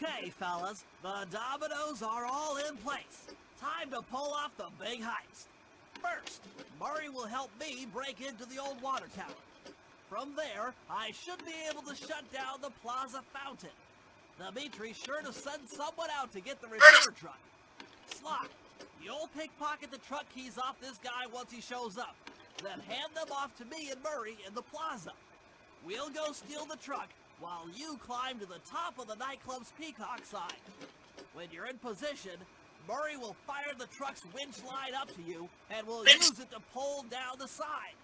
Okay, fellas, the dominoes are all in place. Time to pull off the big heist. First, Murray will help me break into the old water tower. From there, I should be able to shut down the plaza fountain. Dimitri's sure to send someone out to get the repair truck. Sly, you'll pickpocket the truck keys off this guy once he shows up. Then hand them off to me and Murray in the plaza. We'll go steal the truck while you climb to the top of the nightclub's peacock sign. When you're in position, Murray will fire the truck's winch line up to you and will use it to pull down the sign.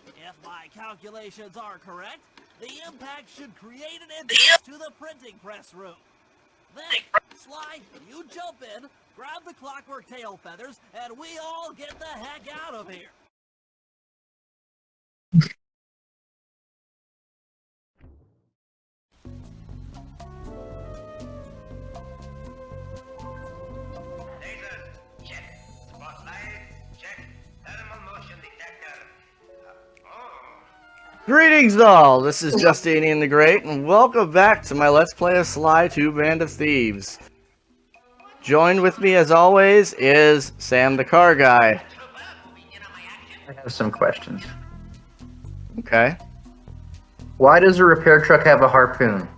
If my calculations are correct, the impact should create an entrance to the printing press room. Then, Sly, you jump in, grab the Clockwerk tail feathers, and we all get the heck out of here. Greetings all, this is Justinian the Great, and welcome back to my Let's Play of Sly 2 Band of Thieves. Joined with me as always is Sam the Car Guy. I have some questions. Okay. Why does a repair truck have a harpoon?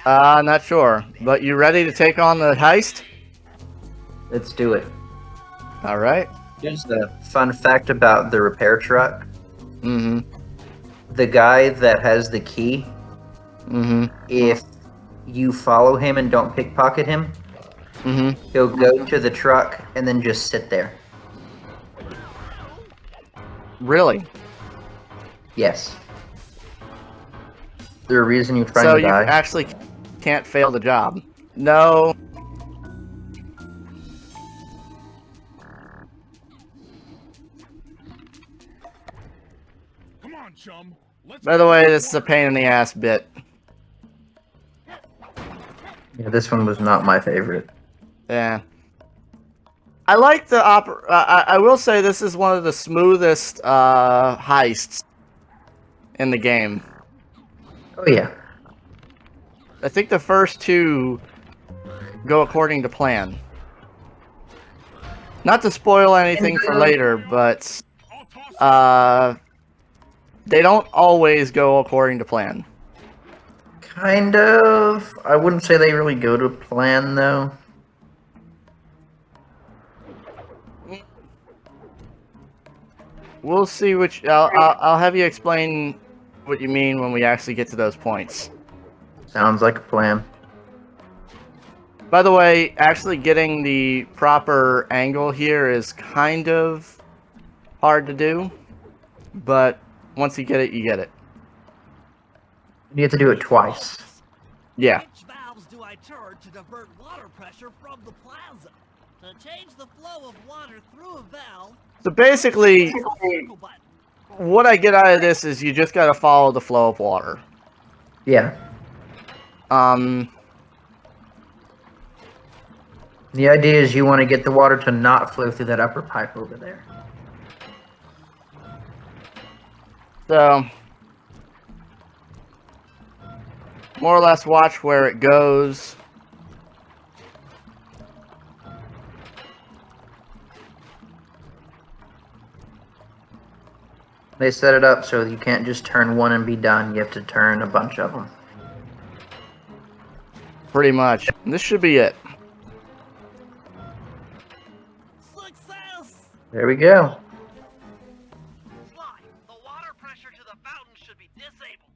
Not sure, but you ready to take on the heist? Let's do it. Alright. Here's the fun fact about the repair truck. Mm-hmm. The guy that has the key, if you follow him and don't pickpocket him, he'll go to the truck and then just sit there. Really? Yes. Is there a reason you're trying So to you die? actually can't fail the job. No. Chum. By the way, this is a pain in the ass bit. Yeah, this one was not my favorite. Yeah. I like the I will say this is one of the smoothest heists in the game. Oh yeah. I think the first two go according to plan. Not to spoil anything for later, but they don't always go according to plan. Kind of. I wouldn't say they really go to plan, though. We'll see which... I'll have you explain what you mean when we actually get to those points. Sounds like a plan. By the way, actually getting the proper angle here is kind of hard to do, but once you get it, you get it. You have to do it twice. Yeah. Which valves do I turn to divert water pressure from the plaza? To change the flow of water through a valve... So basically, circle button. what I get out of this is you just gotta follow the flow of water. Yeah. Um... The idea is you want to get the water to not flow through that upper pipe over there. So, more or less watch where it goes. They set it up so you can't just turn one and be done. You have to turn a bunch of them. Pretty much. And this should be it. Success! There we go. Sly, the water pressure to the fountain should be disabled.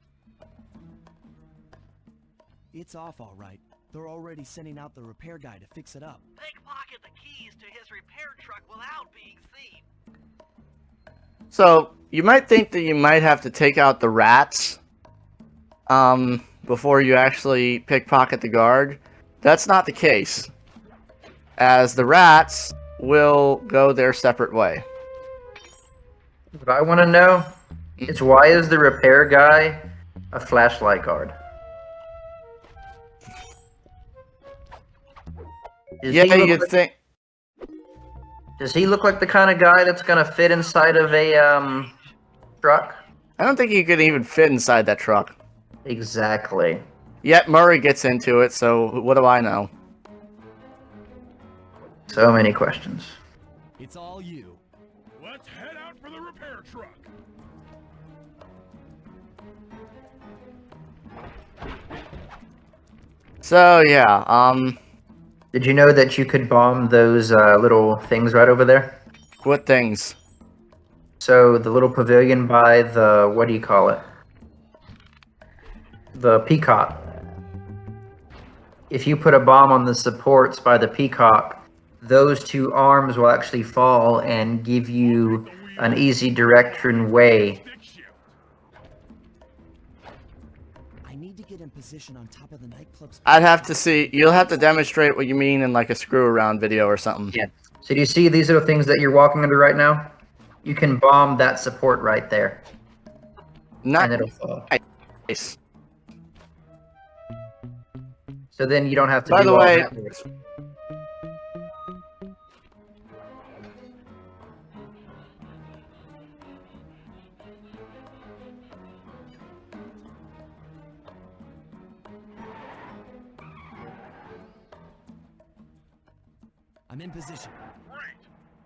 It's off all right. They're already sending out the repair guy to fix it up. Pickpocket the keys to his repair truck without being seen. So, you might think that you might have to take out the rats before you actually pickpocket the guard. That's not the case, as the rats will go their separate way. What I want to know is why is the repair guy a flashlight guard? Yeah, you'd think. Does he look like the kind of guy that's gonna fit inside of a truck? I don't think you could even fit inside that truck. Exactly. Yet Murray gets into it, so what do I know? So many questions. It's all you. Let's head out for the repair truck. So yeah, Did you know that you could bomb those little things right over there? what things? So the little pavilion by the, what do you call it? The peacock. If you put a bomb on the supports by the peacock, those two arms will actually fall and give you an easy direction way. Stick shift. I need to get in position on top of the nightclub's. I'd have to see. You'll have to demonstrate what you mean in like a screw around video or something. Yeah. So do you see these little things that you're walking under right now? You can bomb that support right there, and it'll fall. Nice. So then you don't have to By do the all way, that work. I'm in position. Great.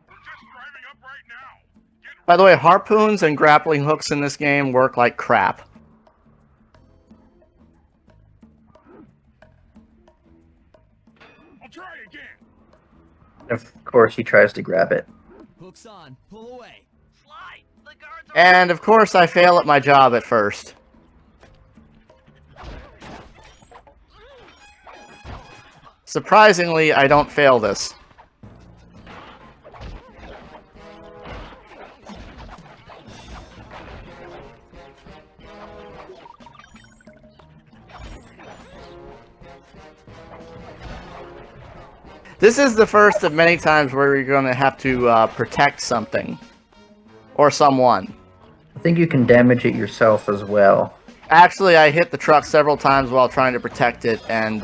We're just driving up right now. Get by the way, harpoons and grappling hooks in this game work like crap. I'll try again. Of course, he tries to grab it. Hooks on. Pull away. Slide! The guards are... And of course, I fail at my job at first. Surprisingly, I don't fail this. This is the first of many times where you're going to have to protect something. Or someone. I think you can damage it yourself as well. Actually, I hit the truck several times while trying to protect it, and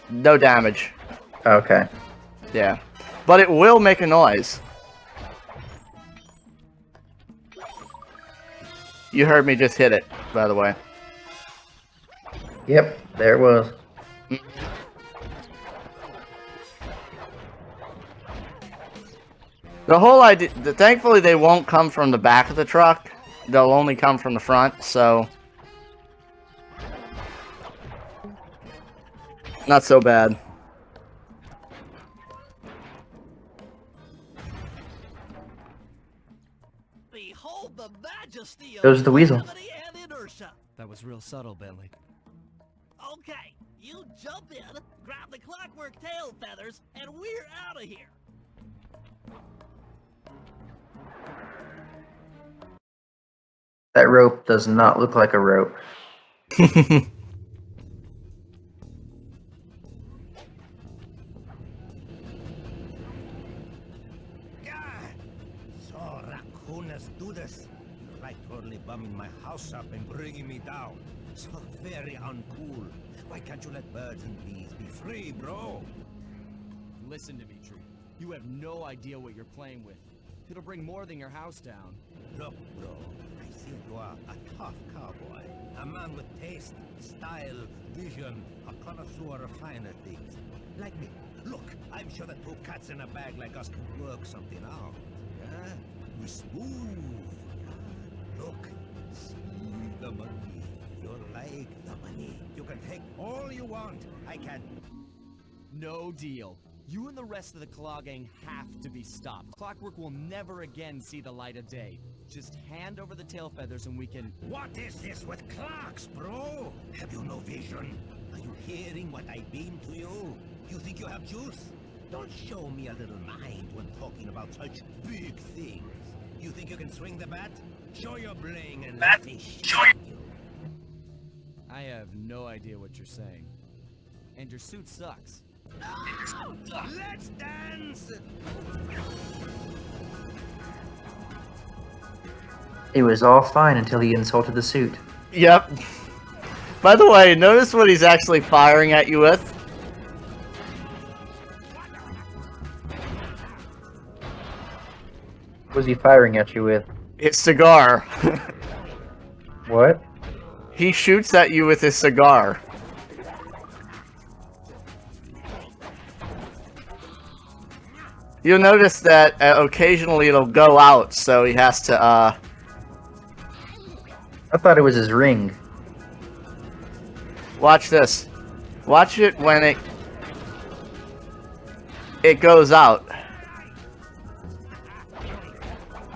no damage. Okay. Yeah. But it will make a noise. You heard me just hit it, by the way. Yep, there it was. The whole idea... Thankfully, they won't come from the back of the truck. They'll only come from the front, so... Not so bad. Behold the majesty of There's the weasel. gravity and inertia. That was real subtle, Bentley. Okay, you jump in, grab the clockwork tail feathers, and we're out of here. That rope does not look like a rope. So raccooners do this. You're like totally bumming my house up and bringing me down. So very uncool. Why can't you let birds and bees be free, bro? Listen to me, Tree. You have no idea what you're playing with. It'll bring more than your house down. Look, bro, I see you are a tough cowboy. A man with taste, style, vision, a connoisseur of finer things. Like me. Look, I'm sure that two cats in a bag like us can work something out. Yeah? We smooth. Yeah? Look, see the money. You're like the money. You can take all you want. I can... No deal. You and the rest of the Claw Gang have to be stopped. Clockwerk will never again see the light of day. Just hand over the tail feathers and we can... What is this with clocks, bro? Have you no vision? Are you hearing what I beam to you? You think you have juice? Don't show me a little mind when talking about such big things. You think you can swing the bat? Show your bling and let me show you. I have no idea what you're saying. And your suit sucks. Let's dance! It was all fine until he insulted the suit. Yep. By the way, notice what he's actually firing at you with. What was he firing at you with? His cigar. What? He shoots at you with his cigar. You'll notice that occasionally it'll go out, so he has to, I thought it was his ring. watch this. Watch it when it goes out.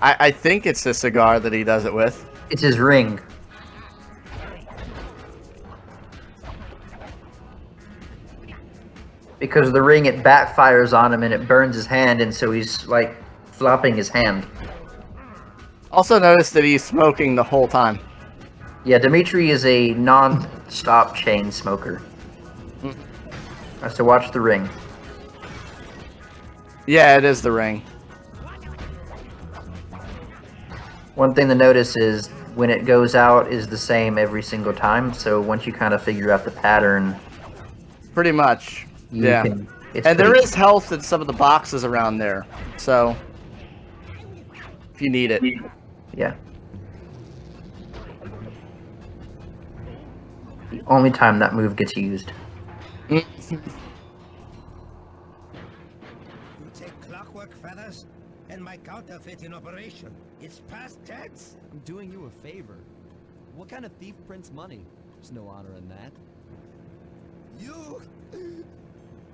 I think it's the cigar that he does it with. It's his ring. Because the ring, it backfires on him and it burns his hand, and so he's like flopping his hand. Also notice that he's smoking the whole time. Yeah, Dimitri is a non-stop chain smoker. Has to watch the ring. Yeah, it is the ring. One thing to notice is when it goes out is the same every single time, so once you kind of figure out the pattern... Pretty much. Yeah. And there is health in some of the boxes around there, so if you need it. Yeah. The only time that move gets used. You take Clockwerk feathers and my counterfeit in operation. It's past tense. I'm doing you a favor. What kind of thief prints money? There's no honor in that. You...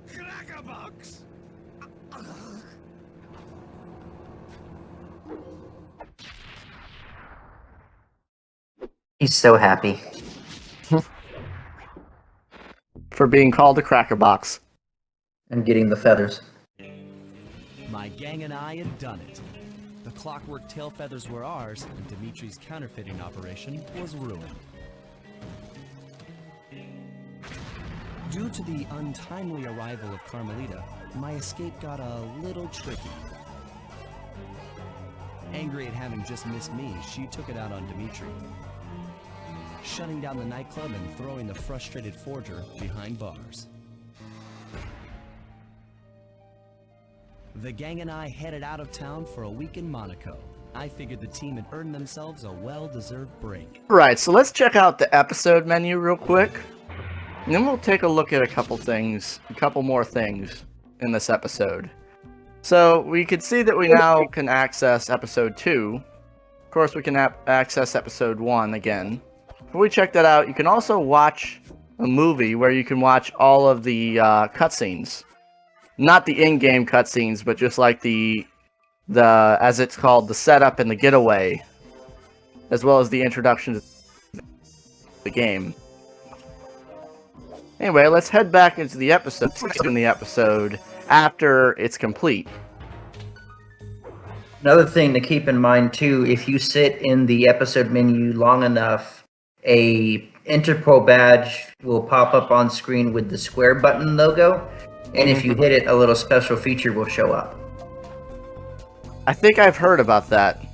Crackerbox! He's so happy. For being called a cracker box. And getting the feathers. My gang and I had done it. The Clockwerk tail feathers were ours, and Dimitri's counterfeiting operation was ruined. Due to the untimely arrival of Carmelita, my escape got a little tricky. Angry at having just missed me, she took it out on Dimitri, shutting down the nightclub and throwing the frustrated forger behind bars. The gang and I headed out of town for a week in Monaco. I figured the team had earned themselves a well-deserved break. Right, so let's check out the episode menu real quick. And then we'll take a look at a couple more things in this episode. So we can see that we now can access episode 2. Of course, we can access episode 1 again. Before we check that out, you can also watch a movie where you can watch all of the cutscenes. Not the in-game cutscenes, but just like the as it's called, the setup and the getaway, as well as the introduction to the game. Anyway, let's head back into the episode after it's complete. Another thing to keep in mind too, if you sit in the episode menu long enough, a Interpol badge will pop up on screen with the square button logo, and if you hit it, a little special feature will show up. I think I've heard about that.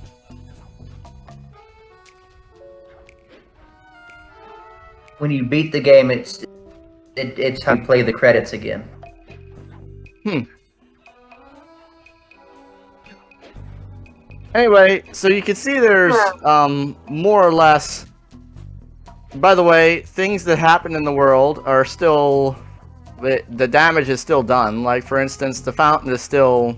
When you beat the game, it's how you play the credits again. Anyway, so you can see there's more or less. By the way, things that happen in the world are still, the damage is still done. Like for instance, the fountain is still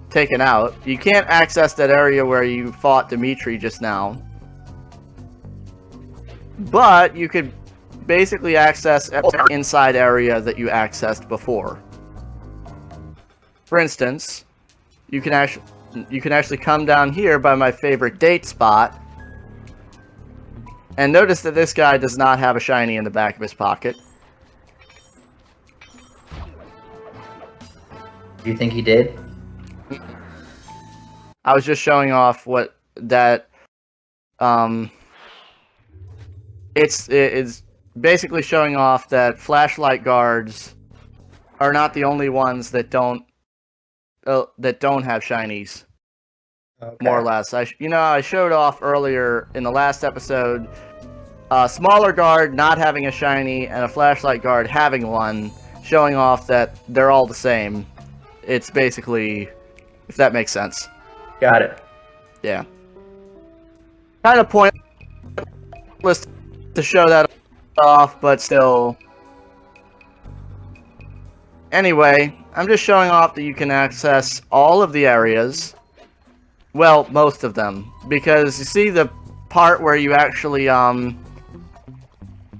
taken out. You can't access that area where you fought Dimitri just now, but you could basically access every inside area that you accessed before. For instance, you can actually come down here by my favorite date spot, and notice that this guy does not have a shiny in the back of his pocket. Do you think he did? I was just showing off what that it's basically showing off that flashlight guards are not the only ones that don't have shinies. Okay. More or less. I showed off earlier in the last episode a smaller guard not having a shiny and a flashlight guard having one, showing off that they're all the same. It's basically, if that makes sense. Got it. Yeah. Kind of pointless to show that off, but still. Anyway, I'm just showing off that you can access all of the areas. Well, most of them. Because you see the part where you actually, do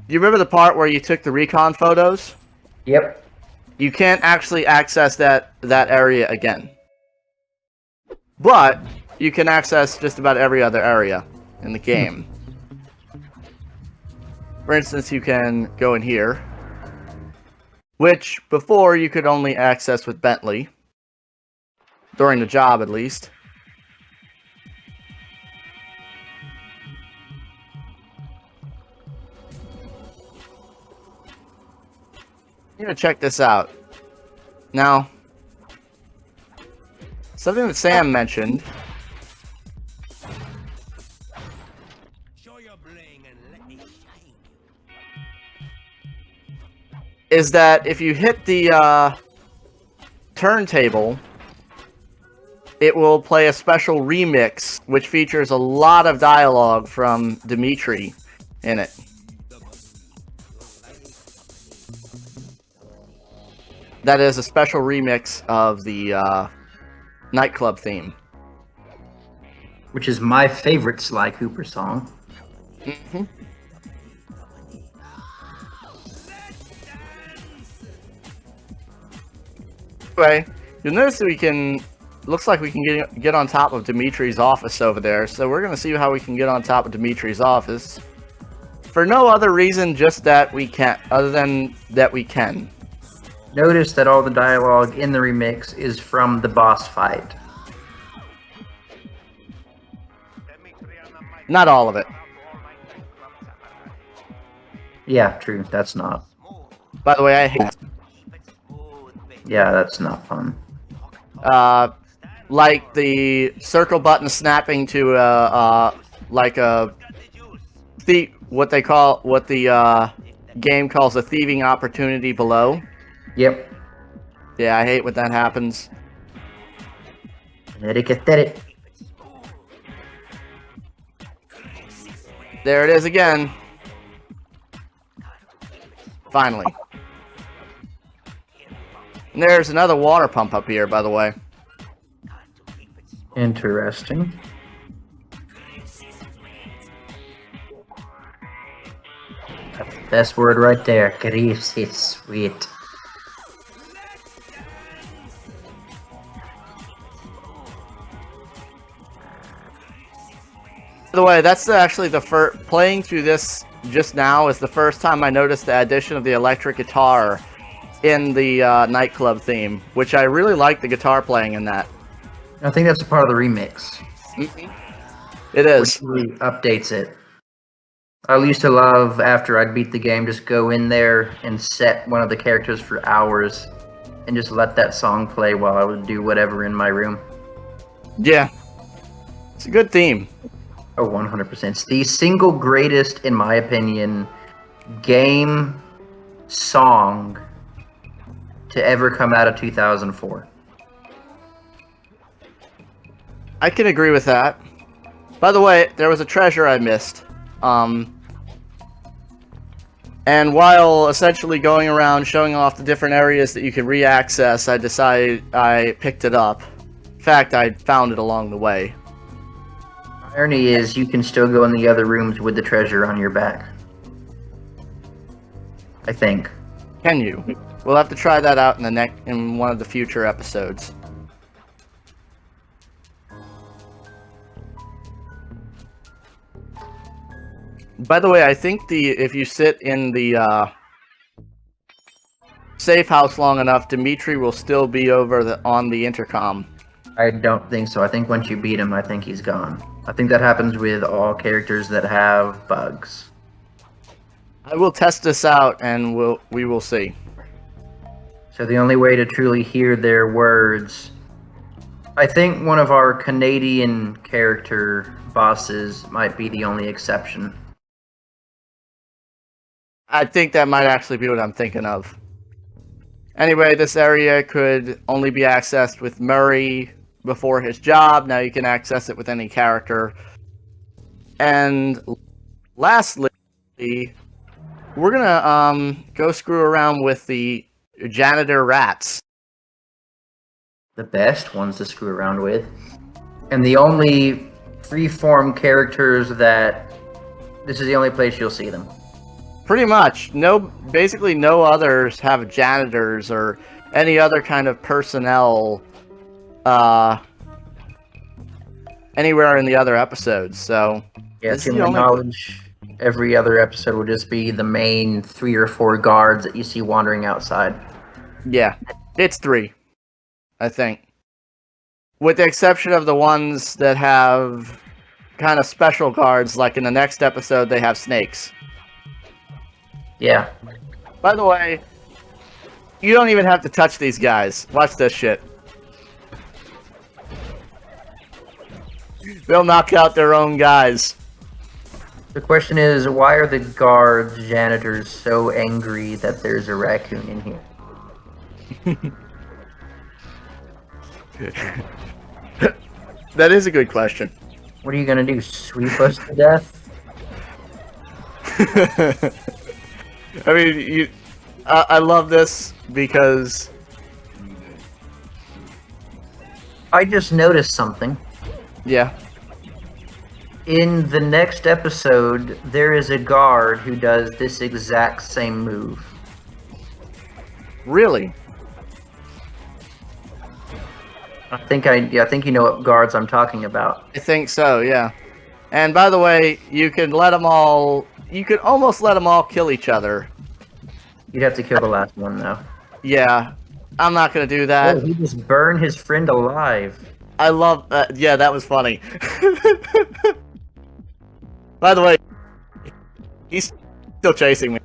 you remember the part where you took the recon photos? Yep. You can't actually access that area again. But you can access just about every other area in the game. For instance, you can go in here, which before you could only access with Bentley, during the job at least. I'm gonna check this out. Now, something that Sam mentioned Show your bling and let me shine you. is that if you hit the turntable, it will play a special remix which features a lot of dialogue from Dimitri in it. That is a special remix of the nightclub theme. Which is my favorite Sly Cooper song. Mm-hmm. Anyway, you'll notice that we can... Looks like we can get on top of Dimitri's office over there. So we're going to see how we can get on top of Dimitri's office. For no other reason, just that we can. Other than that we can. Notice that all the dialogue in the remix is from the boss fight. Not all of it. Yeah, true. That's not. By the way, I hate... Yeah, that's not fun. Like the circle button snapping to like a what the game calls a thieving opportunity below. Yep. Yeah, I hate when that happens. Let it get it. There it is again. Finally. And there's another water pump up here, by the way. Interesting. That's the best word right there. Greasy sweet. By the way, that's actually the first... Playing through this just now is the first time I noticed the addition of the electric guitar in the nightclub theme, which I really like the guitar playing in that. I think that's a part of the remix. It is. Which really updates it. I used to love, after I'd beat the game, just go in there and set one of the characters for hours and just let that song play while I would do whatever in my room. Yeah. It's a good theme. Oh, 100%. It's the single greatest, in my opinion, game song to ever come out of 2004. I can agree with that. By the way, there was a treasure I missed. And while essentially going around showing off the different areas that you can re-access, I decided I picked it up. In fact, I found it along the way. Irony is, you can still go in the other rooms with the treasure on your back. I think. Can you? We'll have to try that out in one of the future episodes. By the way, I think if you sit in the safe house long enough, Dimitri will still be over on the intercom. I don't think so. I think once you beat him, I think he's gone. I think that happens with all characters that have bugs. I will test this out, and we will see. So the only way to truly hear their words... I think one of our Canadian character bosses might be the only exception. I think that might actually be what I'm thinking of. Anyway, this area could only be accessed with Murray before his job. Now you can access it with any character. And lastly, we're gonna go screw around with the janitor rats. the best ones to screw around with. And the only freeform characters that this is the only place you'll see them. Pretty much. Basically no others have janitors or any other kind of personnel anywhere in the other episodes. So Yeah, this to is the my only knowledge, every other episode will just be the main 3 or 4 guards that you see wandering outside. Yeah. It's 3, I think. With the exception of the ones that have kind of special guards, like in the next episode they have snakes. Yeah. By the way, you don't even have to touch these guys. Watch this shit. They'll knock out their own guys. The question is, why are the guards, janitors, so angry that there's a raccoon in here? That is a good question. What are you gonna do, sweep us to death? I mean, I love this because I just noticed something. yeah. In the next episode, there is a guard who does this exact same move. Really? I think you know what guards I'm talking about. I think so, yeah. And by the way, you could almost let them all kill each other. You'd have to kill the last one though. Yeah. I'm not going to do Oh, that. he just burned his friend alive. I love that. Yeah, that was funny. By the way, he's still chasing me.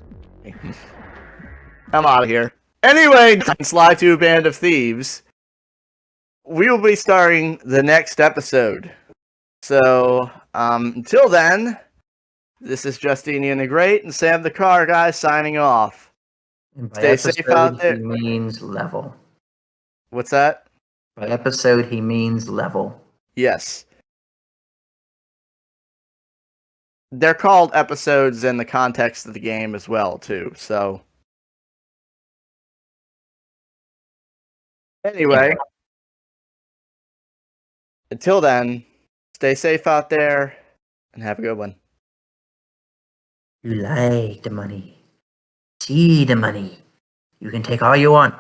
I'm out of here. Anyway, Sly 2 Band of Thieves. We will be starting the next episode. So, until then, this is Justinian the Great and Sam the Car Guy signing off. And by Stay episode, safe out there. he means level. What's that? By episode, he means level. Yes. They're called episodes in the context of the game as well, too. So, anyway, until then, stay safe out there and have a good one. You like the money. See the money. You can take all you want.